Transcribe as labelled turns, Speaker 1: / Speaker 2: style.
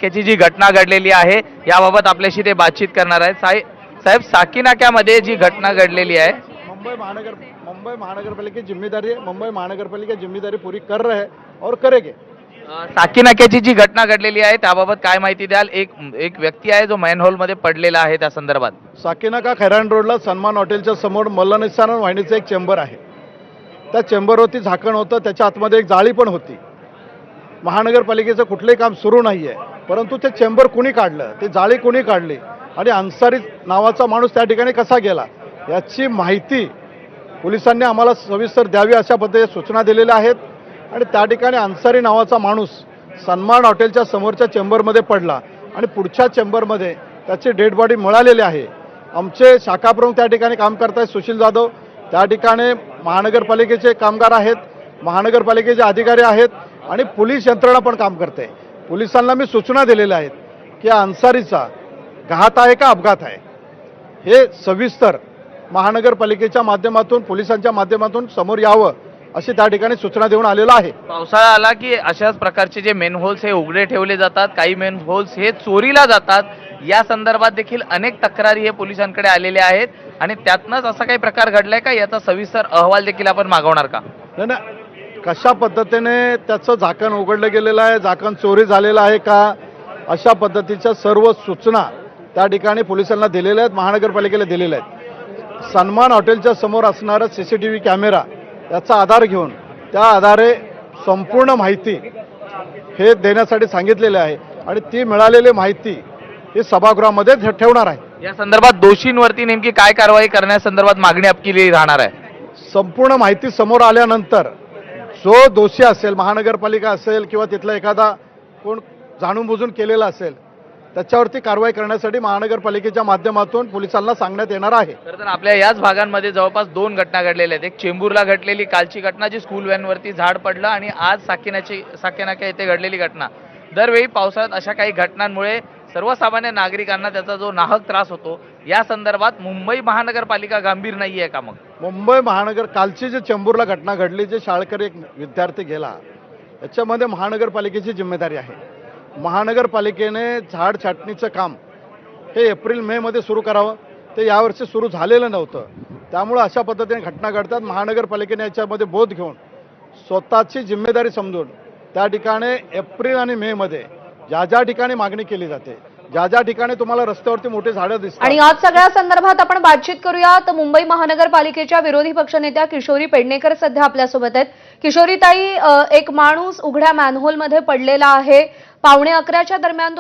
Speaker 1: त्याची जी घटना घडलेली आहे याबाबत आपल्याशी ते बातचीत करणार आहेत। साहेब, साकी नाक्यामध्ये जी घटना घडलेली आहे,
Speaker 2: मुंबई महानगरपालिका की जिम्मेदारी है। मुंबई महानगरपालिका जिम्मेदारी पूरी कर रहे हैं और करेंगे।
Speaker 1: साकी नाक्याची जी घटना घडलेली आहे त्याबाबत काय माहिती द्याल? एक व्यक्ती आहे जो मॅनहोल मध्ये पडलेला आहे, त्या संदर्भात।
Speaker 2: साकीनाका खैरान रोडला सन्मान हॉटेलच्या समोर मल्लनिस्सारण वाहिनीचं एक चेंबर आहे। त्या चेंबरवरती झाकण होतं, त्याच्या आतमध्ये एक जाळी पण होती। महानगरपालिकेचं कुठलंही काम सुरू नाही आहे, परंतु ते चेंबर कुणी काढलं, ते जाळी कुणी काढली आणि अन्सारी नावाचा माणूस त्या ठिकाणी कसा गेला याची माहिती पोलिसांनी आम्हाला सविस्तर द्यावी अशा पद्धतीने सूचना दिलेल्या आहेत। आणि त्या ठिकाणी अन्सारी नावाचा माणूस सन्मान हॉटेलच्या समोरच्या चेंबरमध्ये पडला आणि पुढच्या चेंबरमध्ये त्याची डेड बॉडी मिळालेली आहे। आमचे शाखा प्रमुख त्या ठिकाणी काम करतायत, सुशील जाधव, त्या ठिकाणी महानगरपालिकेचे कामगार आहेत, महानगरपालिकेचे अधिकारी आहेत आणि पोलीस यंत्रणा पण काम करते। पोलिसांना मी सूचना दिलेल्या आहेत की अन्सारीचा घात आहे का अपघात आहे हे सविस्तर महानगरपालिकेच्या माध्यमातून, पोलिसांच्या माध्यमातून समोर यावं अशी त्या ठिकाणी सूचना देऊन आलेला आहे।
Speaker 1: पावसाळा आला की अशाच प्रकारचे जे मेन होल्स हे उघडे ठेवले जातात, काही मेन होल्स हे चोरीला जातात। या संदर्भात देखील अनेक तक्रारी हे पोलिसांकडे आलेल्या आहेत आणि त्यातनंच असा काही प्रकार घडलाय का याचा सविस्तर अहवाल देखील आपण मागवणार का?
Speaker 2: नाही, कशा पद्धतीने त्याचं झाकण उघडलं गेलेलं आहे, झाकण चोरी झालेलं आहे का, अशा पद्धतीच्या सर्व सूचना त्या ठिकाणी पोलिसांना दिलेल्या आहेत, महानगरपालिकेला दिलेल्या आहेत। सन्मान हॉटेलच्या समोर असणारा CCTV कॅमेरा याचा आधार घेऊन त्या आधारे संपूर्ण माहिती हे देण्यासाठी सांगितलेले आहे आणि ती मिळालेली माहिती ही सभागृहामध्ये ठेवणार आहे।
Speaker 1: या संदर्भात दोषींवरती नेमकी काय कारवाई करण्यासंदर्भात मागणी केली राहणार आहे?
Speaker 2: संपूर्ण माहिती समोर आल्यानंतर जो दोषी असेल, महानगरपालिका असेल किंवा तिथला एखादा कोण जाणून बुजून केलेला असेल, त्याच्यावरती कारवाई करण्यासाठी महानगरपालिकेच्या माध्यमातून पोलिसांना सांगण्यात येणार आहे।
Speaker 1: तर आपल्या याच भागांमध्ये जवळपास 2 घटना घडलेल्या आहेत। एक चेंबूरला घडलेली कालची घटना, जी स्कूल व्हॅनवरती झाड पडलं, आणि आज साकीनाका येथे घडलेली घटना। दरवेळी पावसाळ्यात अशा काही घटनांमुळे सर्वसामान्य नागरिकांना त्याचा जो नाहक त्रास होतो, या संदर्भात मुंबई महानगरपालिका गंभीर नाहीये का? मग
Speaker 2: मुंबई महानगर कालची जी चेंबूरला घटना घडली, जे शाळकरी एक विद्यार्थी गेला, याच्यामध्ये महानगरपालिकेची जिम्मेदारी आहे। महानगरपालिकेने झाड छाटणीचं काम हे एप्रिल-मे मध्ये सुरू करावं, ते यावर्षी सुरू झालेलं नव्हतं। त्यामुळे अशा पद्धतीने घटना घडतात। महानगरपालिकेने याच्यामध्ये बोध घेऊन स्वतःची जिम्मेदारी समजून त्या ठिकाणी एप्रिल आणि मे मध्ये ज्या ज्या ठिकाणी मागणी केली जाते, ज्या ज्या ठिकाणी तुम्हाला रस्त्यावरती मोठे झाडं दिसतात,
Speaker 3: आणि आज सगळ्या संदर्भात आपण बातचीत करूया। तर मुंबई महानगरपालिकेच्या विरोधी पक्षनेत्या किशोरी पेडणेकर सध्या आपल्यासोबत आहेत। किशोरीताई, एक माणूस उघड्या मॅनहोलमध्ये पडलेला आहे, 11:15 दरम्यान